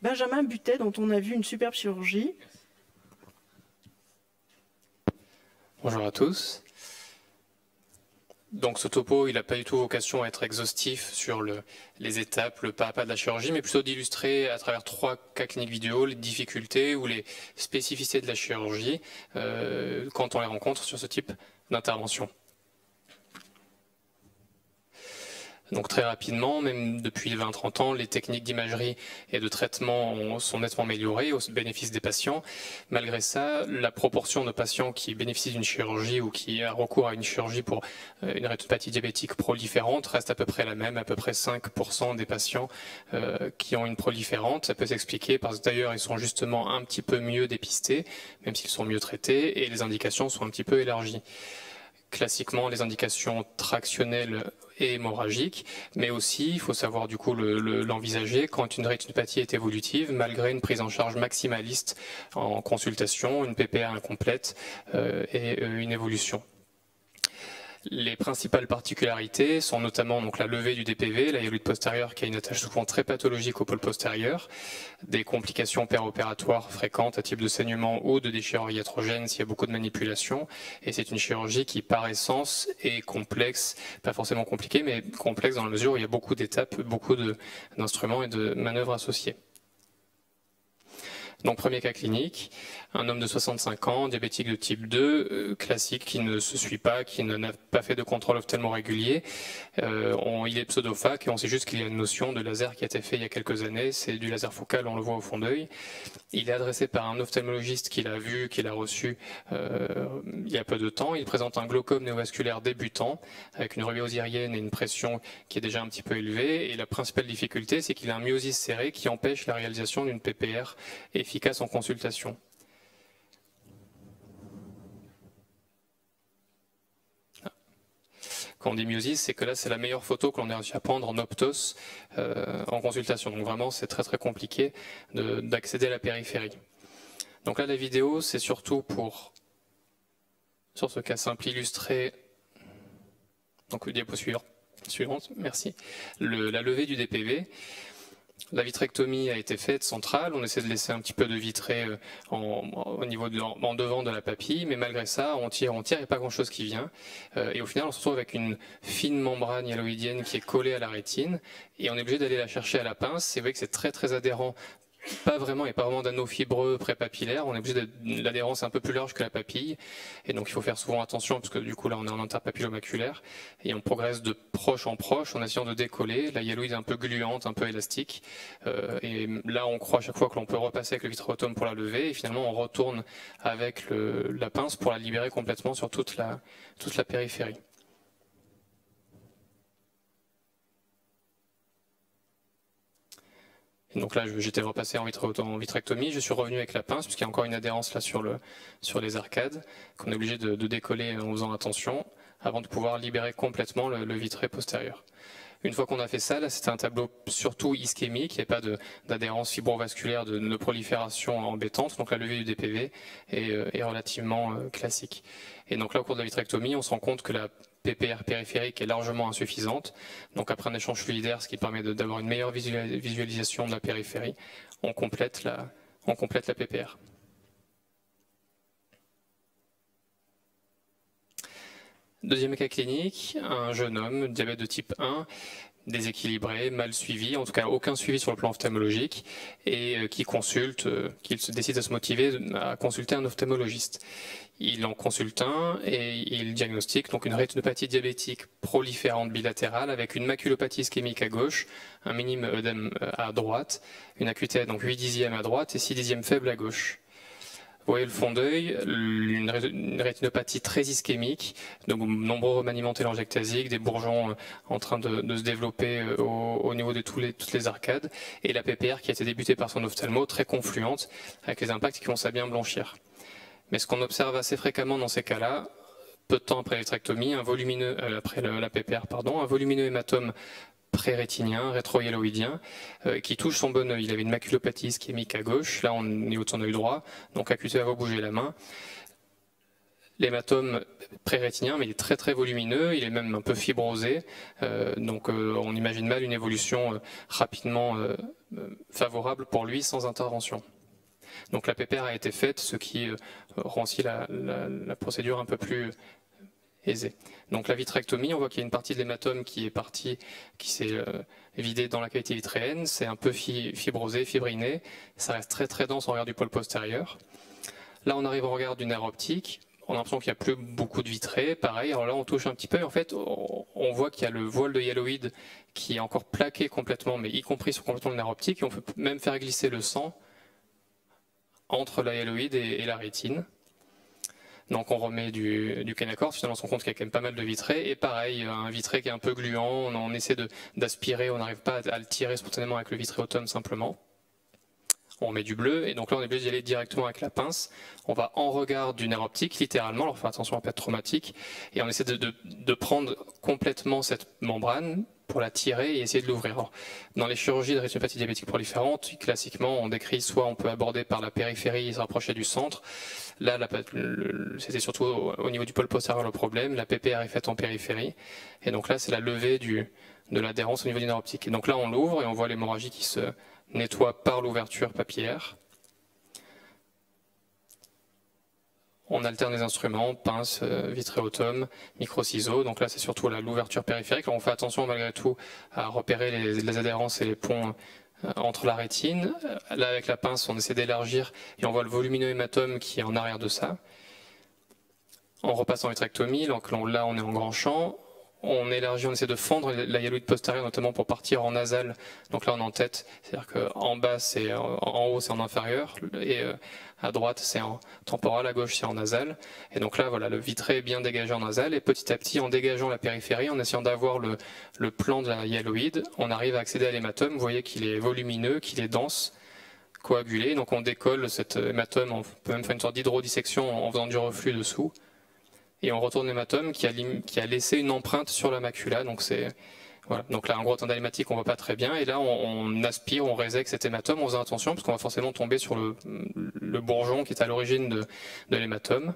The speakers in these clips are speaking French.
Benjamin Butet, dont on a vu une superbe chirurgie. Bonjour à tous. Donc ce topo, il n'a pas du tout vocation à être exhaustif sur les étapes, le pas à pas de la chirurgie, mais plutôt d'illustrer à travers 3 cas cliniques vidéo les difficultés ou les spécificités de la chirurgie quand on les rencontre sur ce type d'intervention. Donc très rapidement, même depuis 20-30 ans, les techniques d'imagerie et de traitement sont nettement améliorées au bénéfice des patients. Malgré ça, la proportion de patients qui bénéficient d'une chirurgie ou qui a recours à une chirurgie pour une rétinopathie diabétique proliférante reste à peu près la même, à peu près 5% des patients qui ont une proliférante. Ça peut s'expliquer parce que d'ailleurs ils sont justement un petit peu mieux dépistés, même s'ils sont mieux traités, et les indications sont un petit peu élargies. Classiquement, les indications tractionnelles et hémorragiques, mais aussi, il faut savoir du coup l'envisager quand une rétinopathie est évolutive, malgré une prise en charge maximaliste en consultation, une PPR incomplète et une évolution. Les principales particularités sont notamment donc la levée du DPV, la hyaloïde postérieure qui a une attache souvent très pathologique au pôle postérieur, des complications péropératoires fréquentes à type de saignement ou de déchirure iatrogène s'il y a beaucoup de manipulation, et c'est une chirurgie qui par essence est complexe, pas forcément compliquée, mais complexe dans la mesure où il y a beaucoup d'étapes, beaucoup d'instruments et de manœuvres associées. Donc premier cas clinique, un homme de 65 ans, diabétique de type 2, classique, qui ne se suit pas, qui n'a pas fait de contrôle ophtalmo régulier. Il est pseudophaque et on sait juste qu'il y a une notion de laser qui a été fait il y a quelques années, c'est du laser focal, on le voit au fond d'œil. Il est adressé par un ophtalmologiste qu'il a vu, qu'il a reçu il y a peu de temps. Il présente un glaucome néovasculaire débutant, avec une revue osirienne et une pression qui est déjà un petit peu élevée. Et la principale difficulté, c'est qu'il a un myosis serré qui empêche la réalisation d'une PPR efficace en consultation. Quand on dit myosis, c'est que là, c'est la meilleure photo que l'on ait réussi à prendre en optos en consultation. Donc vraiment, c'est très très compliqué d'accéder à la périphérie. Donc là, la vidéo, c'est surtout pour, sur ce cas simple, illustrer, donc le diapo suivante, merci, la levée du DPV. La vitrectomie a été faite centrale, on essaie de laisser un petit peu de vitré au niveau en devant de la papille, mais malgré ça, on tire, il n'y a pas grand chose qui vient. Et au final, on se retrouve avec une fine membrane hyaloïdienne qui est collée à la rétine, et on est obligé d'aller la chercher à la pince. C'est vrai que c'est très très adhérent. Pas vraiment, il n'y a pas vraiment d'anneau fibreux prépapillaire, on est obligé de l'adhérence un peu plus large que la papille, et donc il faut faire souvent attention, parce que du coup là on est en interpapillomaculaire, et on progresse de proche en proche en essayant de décoller, la hyaloïde est un peu gluante, un peu élastique, et là on croit à chaque fois que l'on peut repasser avec le vitréotome pour la lever, et finalement on retourne avec la pince pour la libérer complètement sur toute la périphérie. Et donc là, j'étais repassé en vitrectomie, je suis revenu avec la pince, puisqu'il y a encore une adhérence là sur les arcades, qu'on est obligé de décoller en faisant attention, avant de pouvoir libérer complètement le vitré postérieur. Une fois qu'on a fait ça, là c'était un tableau surtout ischémique, il n'y a pas d'adhérence fibrovasculaire, de prolifération embêtante, donc la levée du DPV est relativement classique. Et donc là, au cours de la vitrectomie, on se rend compte que la PPR périphérique est largement insuffisante. Donc après un échange fluidaire, ce qui permet d'avoir une meilleure visualisation de la périphérie, on complète la PPR. Deuxième cas clinique, un jeune homme, diabète de type 1, déséquilibré, mal suivi, en tout cas aucun suivi sur le plan ophtalmologique, et qui se décide à se motiver à consulter un ophtalmologiste. Il en consulte un et il diagnostique donc une rétinopathie diabétique proliférante bilatérale avec une maculopathie ischémique à gauche, un minime œdème à droite, une acuité donc 8/10 à droite et 6/10 faible à gauche. Vous voyez le fond d'œil, une rétinopathie très ischémique, donc nombreux remaniements télangiectasiques, des bourgeons en train de se développer au niveau de toutes les arcades, et la PPR qui a été débutée par son ophtalmo, très confluente, avec les impacts qui commencent à bien blanchir. Mais ce qu'on observe assez fréquemment dans ces cas-là, peu de temps après la vitrectomie, après la PPR, un volumineux hématome pré-rétinien, rétro-hyaloïdien, qui touche son bon œil. Il avait une maculopathie ischémique à gauche, là on est au niveau de son œil droit, donc acuité va bouger la main. l'hématome pré-rétinien, mais il est très très volumineux, il est même un peu fibrosé, donc on imagine mal une évolution rapidement favorable pour lui sans intervention. Donc la PPR a été faite, ce qui rend aussi la procédure un peu plus aisée. Donc la vitrectomie, on voit qu'il y a une partie de l'hématome qui est partie, qui s'est vidée dans la cavité vitréenne, c'est un peu fibrosé, fibriné, ça reste très très dense en regard du pôle postérieur. Là on arrive au regard du nerf optique, on a l'impression qu'il n'y a plus beaucoup de vitré, pareil, alors là on touche un petit peu, et en fait on voit qu'il y a le voile de hyaloïde qui est encore plaqué complètement, mais y compris sur complètement le nerf optique, et on peut même faire glisser le sang entre la hyaloïde et la rétine. Donc on remet du Kenacort, finalement on se rend compte qu'il y a quand même pas mal de vitré, et pareil, un vitré qui est un peu gluant, on essaie d'aspirer, on n'arrive pas à le tirer spontanément avec le vitréotome simplement. On remet du bleu, et donc là on est obligé d'y aller directement avec la pince. On va en regard du nerf optique, littéralement, alors faut faire attention à ne pas être traumatique, et on essaie de prendre complètement cette membrane pour la tirer et essayer de l'ouvrir. Dans les chirurgies de rétinopathie diabétique proliférante, classiquement on décrit soit on peut aborder par la périphérie et se rapprocher du centre. Là c'était surtout au niveau du pôle postérieur le problème, la PPR est faite en périphérie, et donc là c'est la levée de l'adhérence au niveau du nerf optique. Et donc là on l'ouvre et on voit l'hémorragie qui se nettoie par l'ouverture papillaire. On alterne les instruments, pince, vitréotome, micro-ciseaux. Donc là, c'est surtout l'ouverture périphérique. Là, on fait attention malgré tout à repérer les adhérences et les ponts entre la rétine. Là, avec la pince, on essaie d'élargir et on voit le volumineux hématome qui est en arrière de ça. On repasse en vitrectomie. Donc là, on est en grand champ. On élargit, on essaie de fendre la hyaloïde postérieure, notamment pour partir en nasal. Donc là, on est en tête, c'est-à-dire qu'en bas, c'est en haut, c'est en inférieur, et à droite, c'est en temporal, à gauche, c'est en nasal. Et donc là, voilà, le vitré est bien dégagé en nasal, et petit à petit, en dégageant la périphérie, en essayant d'avoir le plan de la hyaloïde, on arrive à accéder à l'hématome. Vous voyez qu'il est volumineux, qu'il est dense, coagulé. Donc on décolle cet hématome, on peut même faire une sorte d'hydrodissection en faisant du reflux dessous. Et on retourne l'hématome qui a laissé une empreinte sur la macula. Donc voilà. Donc là, en gros, en hématique, on voit pas très bien. Et là, on aspire, on résèque cet hématome en faisant attention, parce qu'on va forcément tomber sur le bourgeon qui est à l'origine de l'hématome.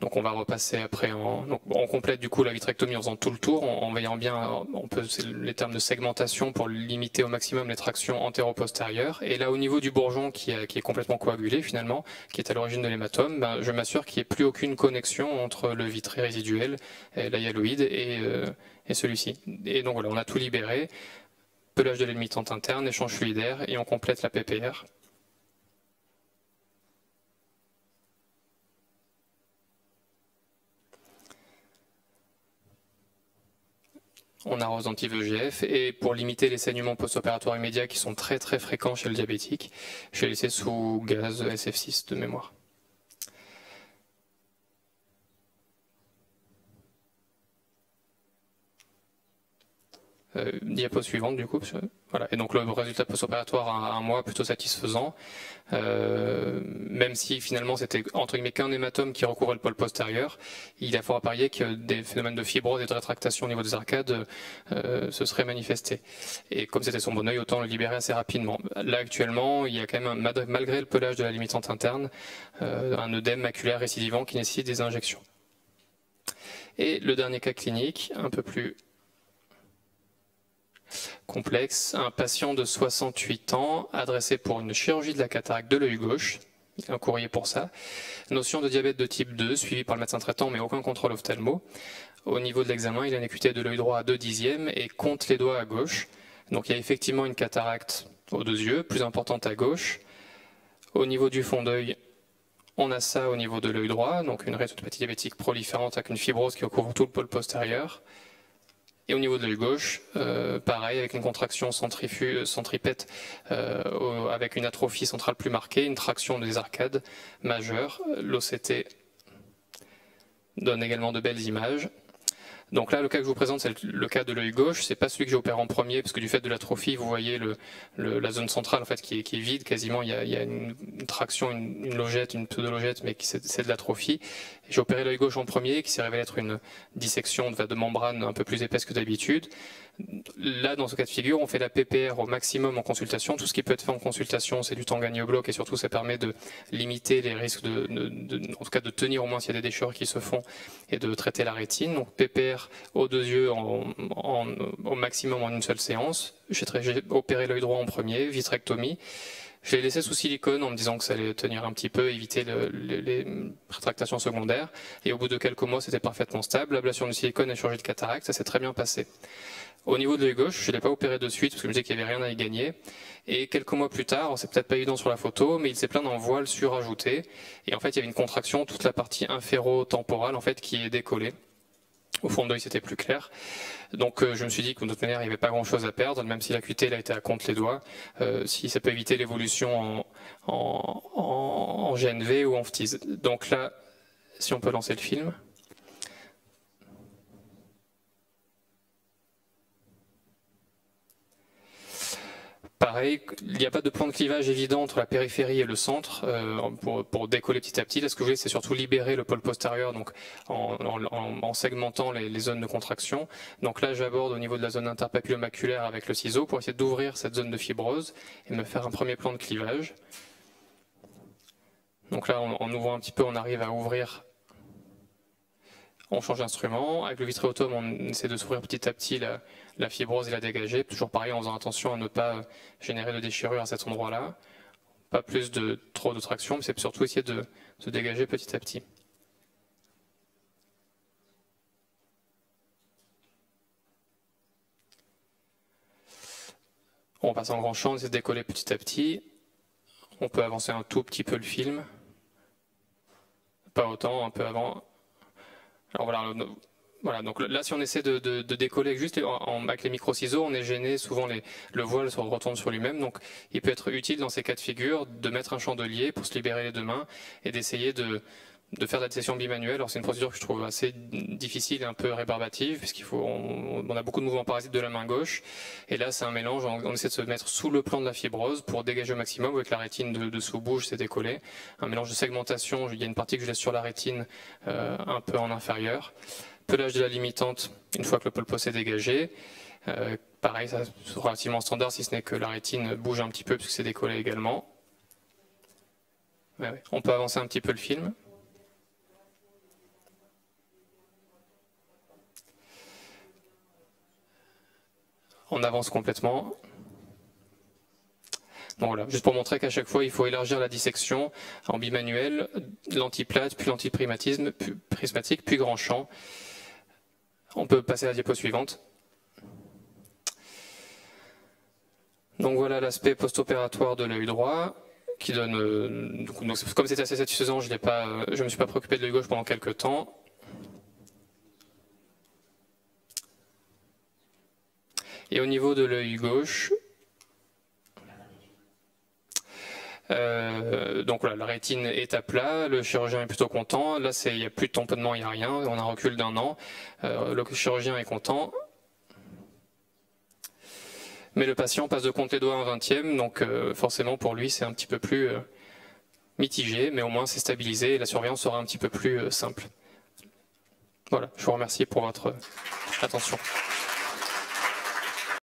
Donc on va repasser après on complète du coup la vitrectomie en faisant tout le tour, en veillant bien, c'est les termes de segmentation pour limiter au maximum les tractions antéro-postérieures. Et là au niveau du bourgeon qui est complètement coagulé finalement, qui est à l'origine de l'hématome, je m'assure qu'il n'y ait plus aucune connexion entre le vitré résiduel, la hyaloïde et celui-ci. Et donc voilà, on a tout libéré, pelage de la limitante interne, échange fluidaire, et on complète la PPR. On arrose anti-VEGF, et pour limiter les saignements post-opératoires immédiats qui sont très très fréquents chez le diabétique, je l'ai laissé sous gaz SF6 de mémoire. Diapo suivante du coup. Voilà. Et donc le résultat post-opératoire à un mois plutôt satisfaisant, même si finalement c'était entre guillemets qu'un hématome qui recouvrait le pôle postérieur, il a fort à parier que des phénomènes de fibrose et de rétractation au niveau des arcades se seraient manifestés. Et comme c'était son bon œil, autant le libérer assez rapidement. Là actuellement, il y a quand même, malgré le pelage de la limitante interne, un œdème maculaire récidivant qui nécessite des injections. Et le dernier cas clinique, un peu plus complexe, un patient de 68 ans adressé pour une chirurgie de la cataracte de l'œil gauche, il y a un courrier pour ça, notion de diabète de type 2 suivi par le médecin traitant mais aucun contrôle ophtalmo. Au niveau de l'examen, il a une acuité de l'œil droit à 2/10 et compte les doigts à gauche. Donc il y a effectivement une cataracte aux deux yeux, plus importante à gauche. Au niveau du fond d'œil, on a ça au niveau de l'œil droit, donc une rétinopathie diabétique proliférante avec une fibrose qui recouvre tout le pôle postérieur. Et au niveau de l'œil gauche, pareil, avec une contraction centripète avec une atrophie centrale plus marquée, une traction des arcades majeures. L'OCT donne également de belles images. Donc là, le cas que je vous présente, c'est le cas de l'œil gauche. C'est pas celui que j'ai opéré en premier, parce que du fait de l'atrophie, vous voyez la zone centrale en fait qui est vide quasiment. Il y a une traction, une logette, une pseudo-logette, mais c'est de l'atrophie. J'ai opéré l'œil gauche en premier, qui s'est révélé être une dissection de membrane un peu plus épaisse que d'habitude. Là, dans ce cas de figure, on fait la PPR au maximum en consultation. Tout ce qui peut être fait en consultation, c'est du temps gagné au bloc et surtout, ça permet de limiter les risques, en tout cas de tenir au moins s'il y a des déchirures qui se font et de traiter la rétine. Donc PPR aux 2 yeux au maximum en une seule séance. J'ai opéré l'œil droit en premier, vitrectomie. Je l'ai laissé sous silicone en me disant que ça allait tenir un petit peu, éviter les rétractations secondaires. Et au bout de quelques mois, c'était parfaitement stable. L'ablation du silicone et chirurgie de cataracte, ça s'est très bien passé. Au niveau de l'œil gauche, je ne l'ai pas opéré de suite parce que je me disais qu'il n'y avait rien à y gagner. Et quelques mois plus tard, c'est peut-être pas évident sur la photo, mais il s'est plaint d'un voile surajouté. Et en fait, il y avait une contraction, toute la partie inféro-temporale en fait, qui est décollée. Au fond de l'œil, c'était plus clair. Donc je me suis dit que de toute manière, il n'y avait pas grand-chose à perdre, même si l'acuité elle a été à compte les doigts, si ça peut éviter l'évolution en GNV ou en phtise. Donc là, si on peut lancer le film. Pareil, il n'y a pas de plan de clivage évident entre la périphérie et le centre pour décoller petit à petit. Là, ce que je voulais, c'est surtout libérer le pôle postérieur, donc en segmentant les zones de contraction. Donc là, j'aborde au niveau de la zone interpapillomaculaire avec le ciseau pour essayer d'ouvrir cette zone de fibrose et me faire un premier plan de clivage. Donc là, en ouvrant un petit peu, on arrive à ouvrir. On change d'instrument. Avec le vitréotome, on essaie de s'ouvrir petit à petit la fibrose et la dégager. Toujours pareil, en faisant attention à ne pas générer de déchirure à cet endroit-là. Pas plus trop de traction, mais c'est surtout essayer de se dégager petit à petit. On passe en grand champ, on essaie de décoller petit à petit. On peut avancer un tout petit peu le film. Pas autant, un peu avant. Alors voilà, donc là si on essaie de décoller juste avec les micro-ciseaux, on est gêné, souvent le voile se retourne sur lui-même, donc il peut être utile dans ces cas de figure de mettre un chandelier pour se libérer les 2 mains et d'essayer de faire la dissection bimanuelle. Alors c'est une procédure que je trouve assez difficile et un peu rébarbative, puisqu'on a beaucoup de mouvements parasites de la main gauche, et là c'est un mélange, on essaie de se mettre sous le plan de la fibrose pour dégager au maximum, avec la rétine dessous bouge, c'est décollé, un mélange de segmentation, il y a une partie que je laisse sur la rétine un peu en inférieur, pelage de la limitante une fois que le polpos est dégagé, pareil, ça c'est relativement standard si ce n'est que la rétine bouge un petit peu puisque c'est décollé également. Ouais. On peut avancer un petit peu le film. On avance complètement. Donc voilà, juste pour montrer qu'à chaque fois, il faut élargir la dissection en bimanuel, l'antiplate, puis l'antiprismatisme, puis prismatique, puis grand champ. On peut passer à la diapo suivante. Donc voilà l'aspect post-opératoire de l'œil droit, qui donne. Donc, comme c'était assez satisfaisant, je ne me suis pas préoccupé de l'œil gauche pendant quelques temps. Et au niveau de l'œil gauche, donc voilà, la rétine est à plat, le chirurgien est plutôt content. Là, il n'y a plus de tamponnement, il n'y a rien, on a un recul d'1 an. Le chirurgien est content. Mais le patient passe de compte les doigts à un 20e, donc forcément pour lui c'est un petit peu plus mitigé, mais au moins c'est stabilisé et la surveillance sera un petit peu plus simple. Voilà, je vous remercie pour votre attention.